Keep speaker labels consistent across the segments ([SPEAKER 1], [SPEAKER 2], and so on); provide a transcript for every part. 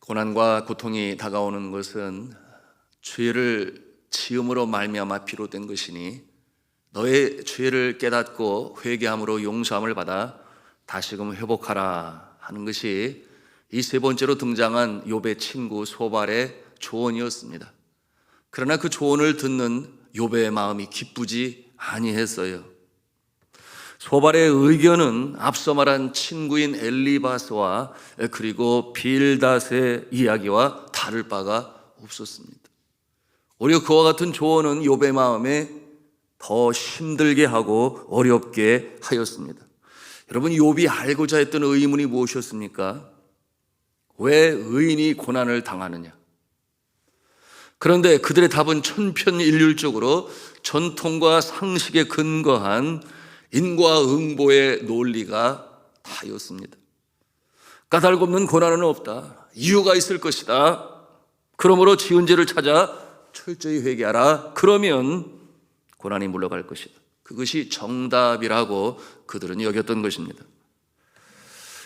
[SPEAKER 1] 고난과 고통이 다가오는 것은 죄를 지음으로 말미암아 비롯된 것이니 너의 죄를 깨닫고 회개함으로 용서함을 받아 다시금 회복하라 하는 것이 이 세 번째로 등장한 욥의 친구 소발의 조언이었습니다. 그러나 그 조언을 듣는 욥의 마음이 기쁘지 아니했어요. 소발의 의견은 앞서 말한 친구인 엘리바스와 그리고 빌닷의 이야기와 다를 바가 없었습니다. 오히려 그와 같은 조언은 욥의 마음에 더 힘들게 하고 어렵게 하였습니다. 여러분, 욥이 알고자 했던 의문이 무엇이었습니까? 왜 의인이 고난을 당하느냐? 그런데 그들의 답은 천편일률적으로 전통과 상식에 근거한 인과응보의 논리가 다였습니다. 까닭 없는 고난은 없다. 이유가 있을 것이다. 그러므로 지은 죄를 찾아 철저히 회개하라. 그러면 고난이 물러갈 것이다. 그것이 정답이라고 그들은 여겼던 것입니다.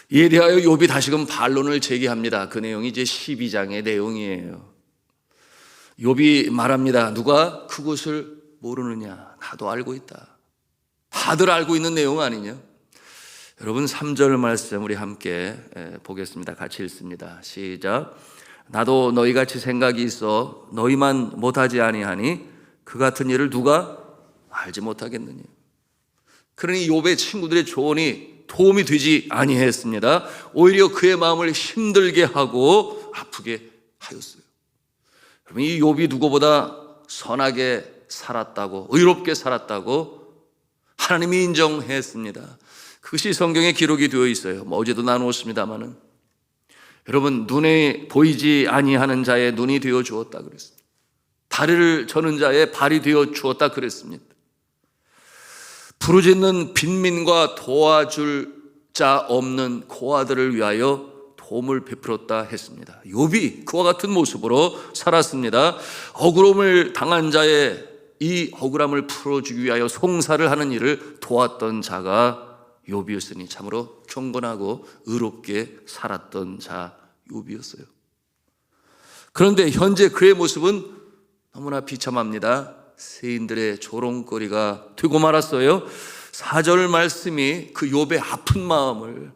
[SPEAKER 1] 이에 대하여 욥이 다시금 반론을 제기합니다. 그 내용이 이제 12장의 내용이에요. 욥이 말합니다. 누가 그것을 모르느냐? 나도 알고 있다. 다들 알고 있는 내용 아니냐? 여러분, 3절 말씀 우리 함께 보겠습니다. 같이 읽습니다. 시작. 나도 너희같이 생각이 있어 너희만 못하지 아니하니 그 같은 일을 누가 알지 못하겠느냐? 그러니 욥의 친구들의 조언이 도움이 되지 아니했습니다. 오히려 그의 마음을 힘들게 하고 아프게 하였어요. 여러분, 이 욥이 누구보다 선하게 살았다고, 의롭게 살았다고 하나님이 인정했습니다. 그것이 성경에 기록이 되어 있어요. 어제도 나누었습니다마는 여러분, 눈에 보이지 아니하는 자의 눈이 되어 주었다 그랬습니다. 다리를 저는 자의 발이 되어 주었다 그랬습니다. 부르짖는 빈민과 도와줄 자 없는 고아들을 위하여 도움을 베풀었다 했습니다. 욥이 그와 같은 모습으로 살았습니다. 억울함을 당한 자의 이 억울함을 풀어주기 위하여 송사를 하는 일을 도왔던 자가 욥이었으니 참으로 경건하고 의롭게 살았던 자 욥이었어요. 그런데 현재 그의 모습은 너무나 비참합니다. 세인들의 조롱거리가 되고 말았어요. 4절 말씀이 그 욥의 아픈 마음을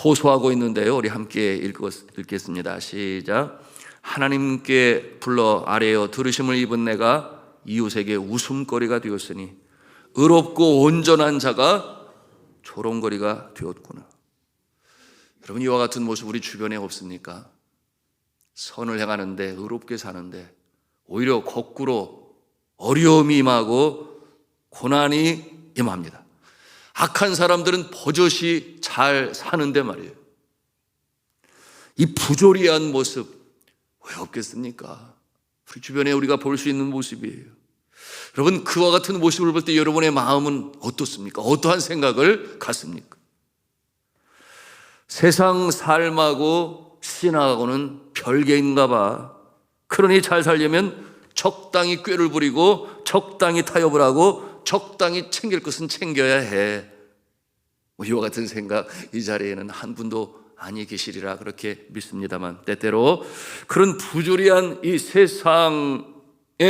[SPEAKER 1] 호소하고 있는데요. 우리 함께 읽겠습니다. 시작. 하나님께 불러 아뢰어 들으심을 입은 내가 이웃에게 웃음거리가 되었으니 의롭고 온전한 자가 조롱거리가 되었구나. 여러분, 이와 같은 모습 우리 주변에 없습니까? 선을 행하는데, 의롭게 사는데 오히려 거꾸로 어려움이 임하고 고난이 임합니다. 악한 사람들은 버젓이 잘 사는데 말이에요. 이 부조리한 모습 왜 없겠습니까? 우리 주변에 우리가 볼 수 있는 모습이에요. 여러분, 그와 같은 모습을 볼 때 여러분의 마음은 어떻습니까? 어떠한 생각을 갖습니까? 세상 삶하고 신하고는 별개인가 봐. 그러니 잘 살려면 적당히 꾀를 부리고 적당히 타협을 하고 적당히 챙길 것은 챙겨야 해. 이와 같은 생각 이 자리에는 한 분도 아니 계시리라 그렇게 믿습니다만, 때때로 그런 부조리한 이 세상에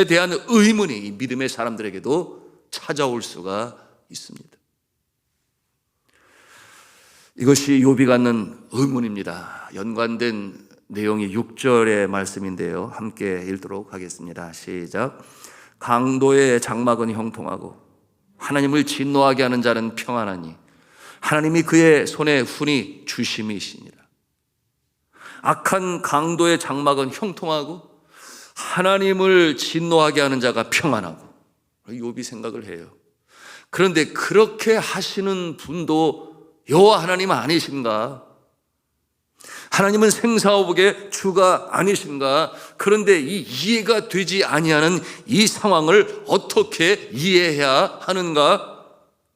[SPEAKER 1] 대한 의문이 이 믿음의 사람들에게도 찾아올 수가 있습니다. 이것이 욥이 갖는 의문입니다. 연관된 내용이 6절의 말씀인데요. 함께 읽도록 하겠습니다. 시작. 강도의 장막은 형통하고 하나님을 진노하게 하는 자는 평안하니 하나님이 그의 손에 훈이 주심이시니라. 악한 강도의 장막은 형통하고 하나님을 진노하게 하는 자가 평안하고, 욥이 생각을 해요. 그런데 그렇게 하시는 분도 여호와 하나님 아니신가? 하나님은 생사오복의 주가 아니신가? 그런데 이 이해가 되지 아니하는 이 상황을 어떻게 이해해야 하는가?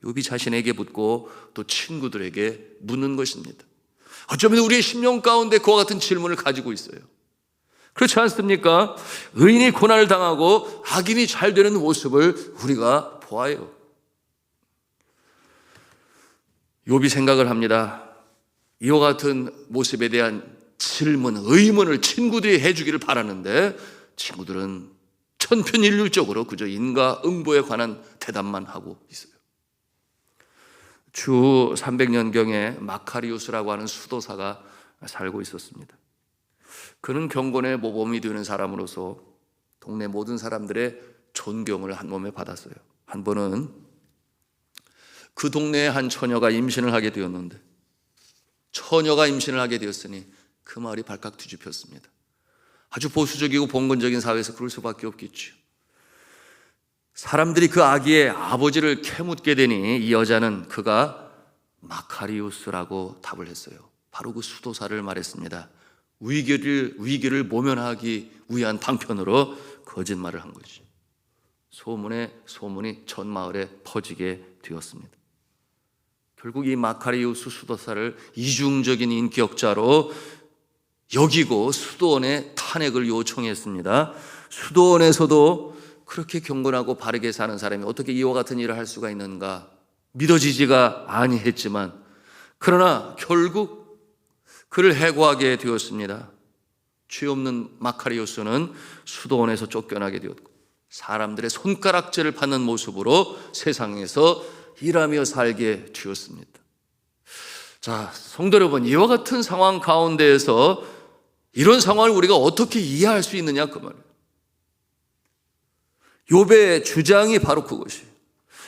[SPEAKER 1] 욥이 자신에게 묻고 또 친구들에게 묻는 것입니다. 어쩌면 우리의 심령 가운데 그와 같은 질문을 가지고 있어요. 그렇지 않습니까? 의인이 고난을 당하고 악인이 잘 되는 모습을 우리가 보아요. 욥이 생각을 합니다. 이와 같은 모습에 대한 질문, 의문을 친구들이 해주기를 바라는데 친구들은 천편일률적으로 그저 인과응보에 관한 대답만 하고 있어요. 주 300년경에 마카리우스라고 하는 수도사가 살고 있었습니다. 그는 경건의 모범이 되는 사람으로서 동네 모든 사람들의 존경을 한 몸에 받았어요. 한 번은 그 동네에 한 처녀가 임신을 하게 되었는데, 처녀가 임신을 하게 되었으니 그 마을이 발칵 뒤집혔습니다. 아주 보수적이고 봉건적인 사회에서 그럴 수밖에 없겠죠. 사람들이 그 아기의 아버지를 캐묻게 되니 이 여자는 그가 마카리우스라고 답을 했어요. 바로 그 수도사를 말했습니다. 위기를 모면하기 위한 방편으로 거짓말을 한 거지. 소문이 전 마을에 퍼지게 되었습니다. 결국 이 마카리우스 수도사를 이중적인 인격자로 여기고 수도원에 탄핵을 요청했습니다. 수도원에서도 그렇게 경건하고 바르게 사는 사람이 어떻게 이와 같은 일을 할 수가 있는가 믿어지지가 아니했지만, 그러나 결국 그를 해고하게 되었습니다. 죄 없는 마카리우스는 수도원에서 쫓겨나게 되었고 사람들의 손가락질을 받는 모습으로 세상에서 일하며 살게 되었습니다. 자, 성도 여러분, 이와 같은 상황 가운데에서 이런 상황을 우리가 어떻게 이해할 수 있느냐 그 말이에요. 욥의 주장이 바로 그것이에요.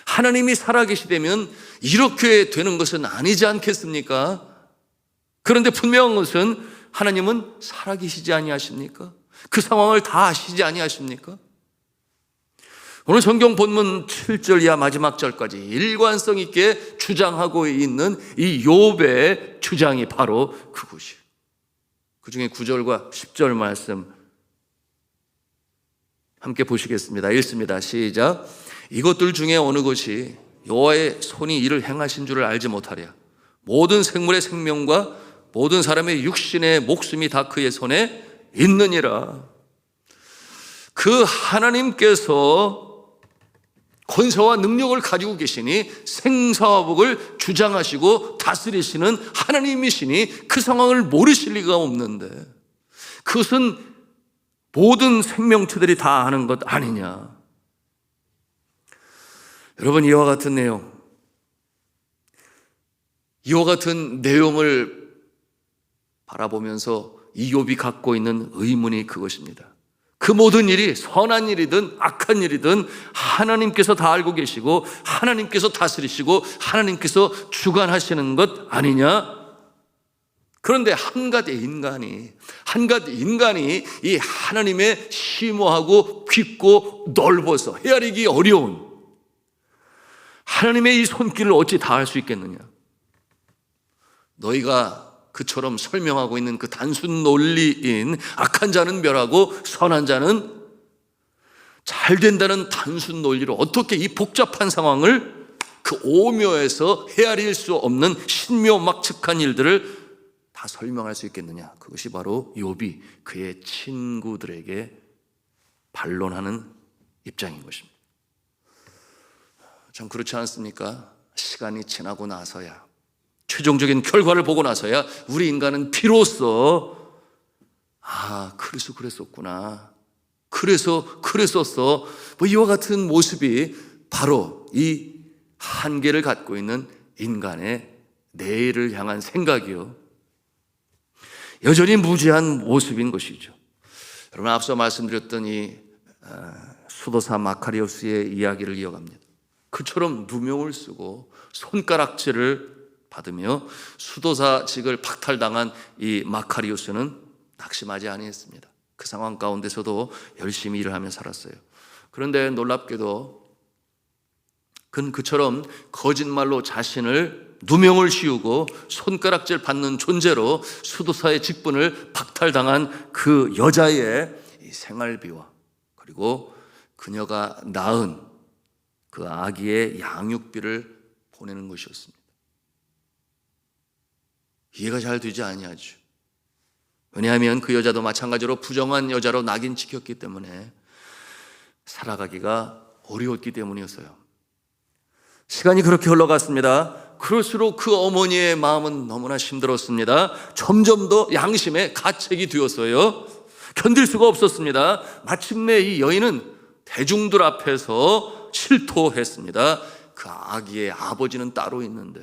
[SPEAKER 1] 하나님이 살아계시다면 이렇게 되는 것은 아니지 않겠습니까? 그런데 분명한 것은 하나님은 살아계시지 아니하십니까? 그 상황을 다 아시지 아니하십니까? 오늘 성경 본문 7절 이하 마지막 절까지 일관성 있게 주장하고 있는 이 욥의 주장이 바로 그것이에요. 그 중에 9절과 10절 말씀 함께 보시겠습니다. 읽습니다. 시작. 이것들 중에 어느 것이 여호와의 손이 이를 행하신 줄을 알지 못하랴. 모든 생물의 생명과 모든 사람의 육신의 목숨이 다 그의 손에 있느니라. 그 하나님께서 권세와 능력을 가지고 계시니 생사화복을 주장하시고 다스리시는 하나님이시니 그 상황을 모르실 리가 없는데, 그것은 모든 생명체들이 다 아는 것 아니냐. 여러분, 이와 같은 내용을 바라보면서 이 욥이 갖고 있는 의문이 그것입니다. 그 모든 일이 선한 일이든 악한 일이든 하나님께서 다 알고 계시고 하나님께서 다스리시고 하나님께서 주관하시는 것 아니냐? 그런데 한갓 인간이 이 하나님의 심오하고 깊고 넓어서 헤아리기 어려운 하나님의 이 손길을 어찌 다 알 수 있겠느냐? 너희가 그처럼 설명하고 있는 그 단순 논리인 악한 자는 멸하고 선한 자는 잘 된다는 단순 논리로 어떻게 이 복잡한 상황을 그 오묘에서 헤아릴 수 없는 신묘막측한 일들을 다 설명할 수 있겠느냐? 그것이 바로 욥이 그의 친구들에게 반론하는 입장인 것입니다. 참 그렇지 않습니까? 시간이 지나고 나서야, 최종적인 결과를 보고 나서야 우리 인간은 비로소 그래서 그랬었구나, 그래서 그랬었어, 이와 같은 모습이 바로 이 한계를 갖고 있는 인간의 내일을 향한 생각이요, 여전히 무지한 모습인 것이죠. 여러분, 앞서 말씀드렸던 이 수도사 마카리우스의 이야기를 이어갑니다. 그처럼 누명을 쓰고 손가락질을 받으며 수도사직을 박탈당한 이 마카리우스는 낙심하지 아니했습니다. 그 상황 가운데서도 열심히 일을 하며 살았어요. 그런데 놀랍게도 그는 그처럼 거짓말로 자신을 누명을 씌우고 손가락질 받는 존재로 수도사의 직분을 박탈당한 그 여자의 이 생활비와 그리고 그녀가 낳은 그 아기의 양육비를 보내는 것이었습니다. 이해가 잘 되지 아니하죠. 왜냐하면 그 여자도 마찬가지로 부정한 여자로 낙인 찍혔기 때문에 살아가기가 어려웠기 때문이었어요. 시간이 그렇게 흘러갔습니다. 그럴수록 그 어머니의 마음은 너무나 힘들었습니다. 점점 더 양심에 가책이 되었어요. 견딜 수가 없었습니다. 마침내 이 여인은 대중들 앞에서 실토했습니다. 그 아기의 아버지는 따로 있는데,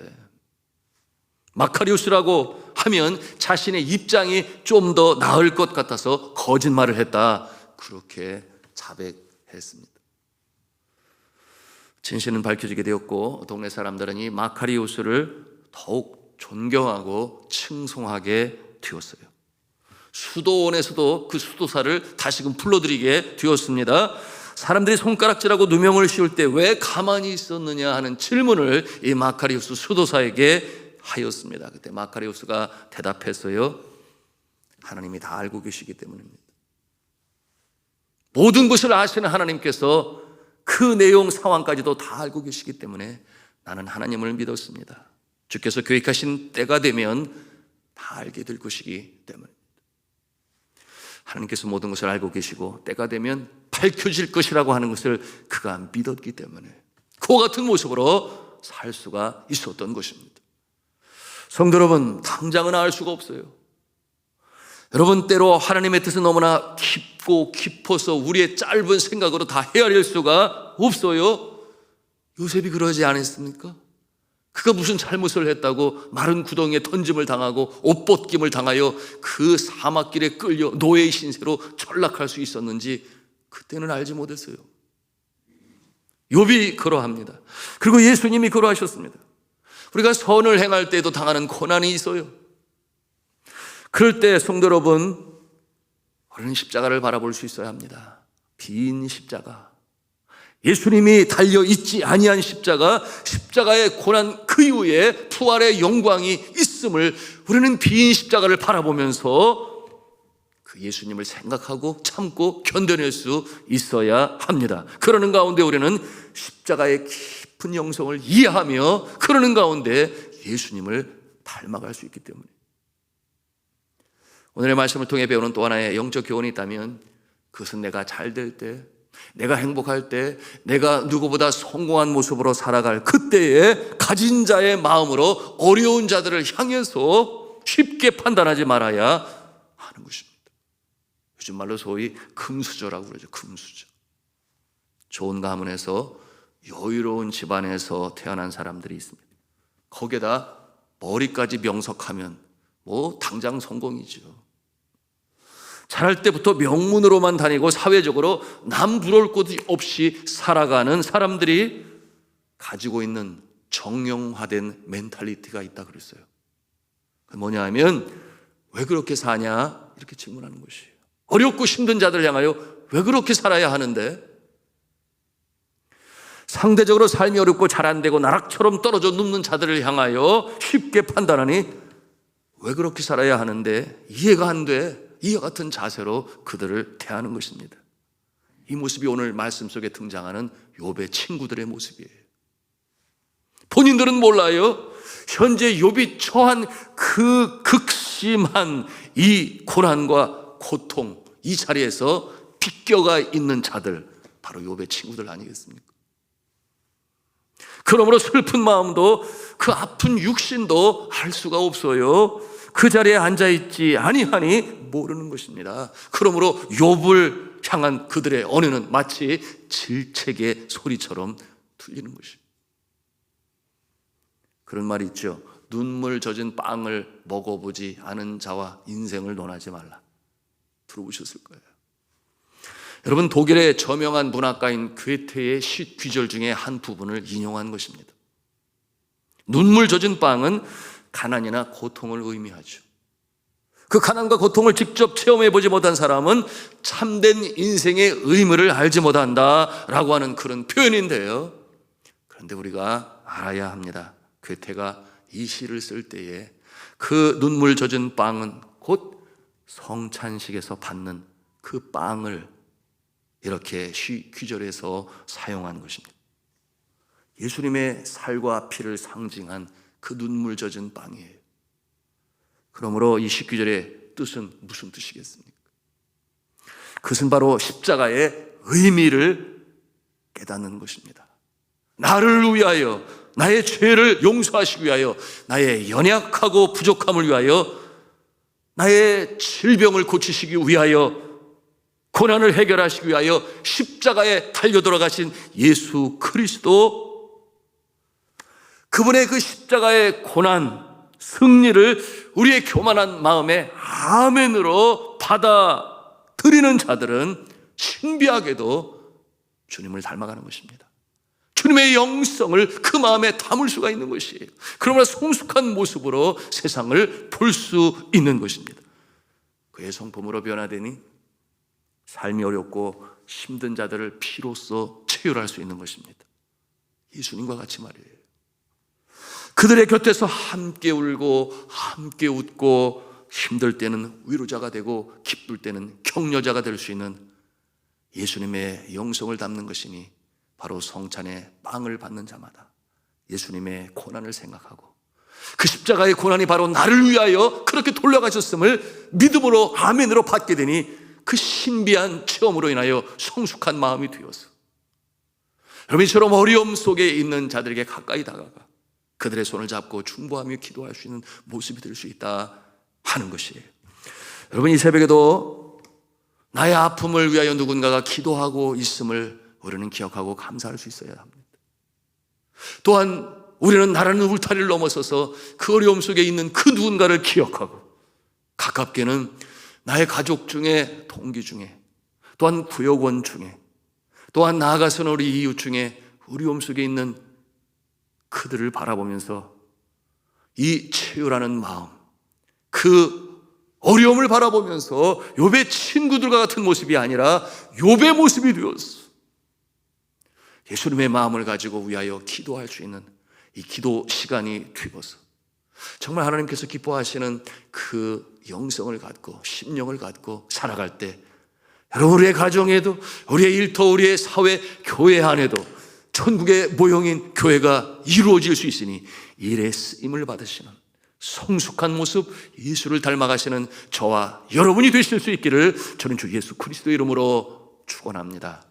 [SPEAKER 1] 마카리우스라고 하면 자신의 입장이 좀 더 나을 것 같아서 거짓말을 했다, 그렇게 자백했습니다. 진실은 밝혀지게 되었고 동네 사람들은 이 마카리우스를 더욱 존경하고 칭송하게 되었어요. 수도원에서도 그 수도사를 다시금 불러들이게 되었습니다. 사람들이 손가락질하고 누명을 씌울 때 왜 가만히 있었느냐 하는 질문을 이 마카리우스 수도사에게 하였습니다. 그때 마카리우스가 대답했어요. 하나님이 다 알고 계시기 때문입니다. 모든 것을 아시는 하나님께서 그 내용 상황까지도 다 알고 계시기 때문에 나는 하나님을 믿었습니다. 주께서 계획하신 때가 되면 다 알게 될 것이기 때문입니다. 하나님께서 모든 것을 알고 계시고 때가 되면 밝혀질 것이라고 하는 것을 그가 믿었기 때문에 그와 같은 모습으로 살 수가 있었던 것입니다. 성도 여러분, 당장은 알 수가 없어요. 여러분, 때로 하나님의 뜻은 너무나 깊고 깊어서 우리의 짧은 생각으로 다 헤아릴 수가 없어요. 요셉이 그러지 않았습니까? 그가 무슨 잘못을 했다고 마른 구덩이에 던짐을 당하고 옷 벗김을 당하여 그 사막길에 끌려 노예의 신세로 전락할 수 있었는지 그때는 알지 못했어요. 욥이 그러합니다. 그리고 예수님이 그러하셨습니다. 우리가 선을 행할 때에도 당하는 고난이 있어요. 그럴 때 성도 여러분, 우리는 십자가를 바라볼 수 있어야 합니다. 빈 십자가, 예수님이 달려있지 아니한 십자가, 십자가의 고난 그 이후에 부활의 영광이 있음을 우리는 빈 십자가를 바라보면서 그 예수님을 생각하고 참고 견뎌낼 수 있어야 합니다. 그러는 가운데 우리는 십자가의 깊은 영성을 이해하며 그러는 가운데 예수님을 닮아갈 수 있기 때문에, 오늘의 말씀을 통해 배우는 또 하나의 영적 교훈이 있다면 그것은 내가 잘 될 때, 내가 행복할 때, 내가 누구보다 성공한 모습으로 살아갈 그때에 가진 자의 마음으로 어려운 자들을 향해서 쉽게 판단하지 말아야 하는 것입니다. 요즘 말로 소위 금수저라고 그러죠. 금수저. 좋은 가문에서 여유로운 집안에서 태어난 사람들이 있습니다. 거기에다 머리까지 명석하면 뭐 당장 성공이죠. 자랄 때부터 명문으로만 다니고 사회적으로 남 부러울 곳 없이 살아가는 사람들이 가지고 있는 정형화된 멘탈리티가 있다 그랬어요. 뭐냐 하면 왜 그렇게 사냐 이렇게 질문하는 것이에요. 어렵고 힘든 자들을 향하여 왜 그렇게 살아야 하는데, 상대적으로 삶이 어렵고 잘 안 되고 나락처럼 떨어져 눕는 자들을 향하여 쉽게 판단하니 왜 그렇게 살아야 하는데 이해가 안 돼, 이와 같은 자세로 그들을 대하는 것입니다. 이 모습이 오늘 말씀 속에 등장하는 욥의 친구들의 모습이에요. 본인들은 몰라요. 현재 욥이 처한 그 극심한 이 고난과 고통, 이 자리에서 비껴가 있는 자들, 바로 욥의 친구들 아니겠습니까? 그러므로 슬픈 마음도 그 아픈 육신도 알 수가 없어요. 그 자리에 앉아있지 아니하니 모르는 것입니다. 그러므로 욥을 향한 그들의 언어는 마치 질책의 소리처럼 들리는 것입니다. 그런 말이 있죠. 눈물 젖은 빵을 먹어보지 않은 자와 인생을 논하지 말라. 들어보셨을 거예요. 여러분, 독일의 저명한 문학가인 괴테의 시 귀절 중에 한 부분을 인용한 것입니다. 눈물 젖은 빵은 가난이나 고통을 의미하죠. 그 가난과 고통을 직접 체험해보지 못한 사람은 참된 인생의 의미를 알지 못한다라고 하는 그런 표현인데요. 그런데 우리가 알아야 합니다. 괴테가 이 시를 쓸 때에 그 눈물 젖은 빵은 곧 성찬식에서 받는 그 빵을 이렇게 귀절해서 사용한 것입니다. 예수님의 살과 피를 상징한 그 눈물 젖은 빵이에요. 그러므로 이 식귀절의 뜻은 무슨 뜻이겠습니까? 그것은 바로 십자가의 의미를 깨닫는 것입니다. 나를 위하여, 나의 죄를 용서하시기 위하여, 나의 연약하고 부족함을 위하여, 나의 질병을 고치시기 위하여, 고난을 해결하시기 위하여 십자가에 달려 돌아가신 예수 그리스도, 그분의 그 십자가의 고난, 승리를 우리의 교만한 마음에 아멘으로 받아들이는 자들은 신비하게도 주님을 닮아가는 것입니다. 주님의 영성을 그 마음에 담을 수가 있는 것이에요. 그러므로 성숙한 모습으로 세상을 볼 수 있는 것입니다. 그의 성품으로 변화되니 삶이 어렵고 힘든 자들을 피로써 체휼할 수 있는 것입니다. 예수님과 같이 말이에요. 그들의 곁에서 함께 울고 함께 웃고, 힘들 때는 위로자가 되고 기쁠 때는 격려자가 될 수 있는 예수님의 영성을 담는 것이니, 바로 성찬의 빵을 받는 자마다 예수님의 고난을 생각하고, 그 십자가의 고난이 바로 나를 위하여 그렇게 돌아가셨음을 믿음으로 아멘으로 받게 되니, 그 신비한 체험으로 인하여 성숙한 마음이 되어서 여러분, 이처럼 어려움 속에 있는 자들에게 가까이 다가가 그들의 손을 잡고 중보하며 기도할 수 있는 모습이 될 수 있다 하는 것이에요. 여러분, 이 새벽에도 나의 아픔을 위하여 누군가가 기도하고 있음을 우리는 기억하고 감사할 수 있어야 합니다. 또한 우리는 나라는 울타리를 넘어서서 그 어려움 속에 있는 그 누군가를 기억하고, 가깝게는 나의 가족 중에, 동기 중에, 또한 구역원 중에, 또한 나아가서는 우리 이웃 중에 어려움 속에 있는 그들을 바라보면서 이 체휼하는 마음, 그 어려움을 바라보면서 욥의 친구들과 같은 모습이 아니라 욥의 모습이 되었어. 예수님의 마음을 가지고 위하여 기도할 수 있는 이 기도 시간이 되어서 정말 하나님께서 기뻐하시는 그 영성을 갖고 심령을 갖고 살아갈 때, 여러분, 우리의 가정에도, 우리의 일터, 우리의 사회, 교회 안에도 천국의 모형인 교회가 이루어질 수 있으니, 일에 쓰임을 받으시는 성숙한 모습, 예수를 닮아가시는 저와 여러분이 되실 수 있기를 저는 주 예수 그리스도의 이름으로 축원합니다.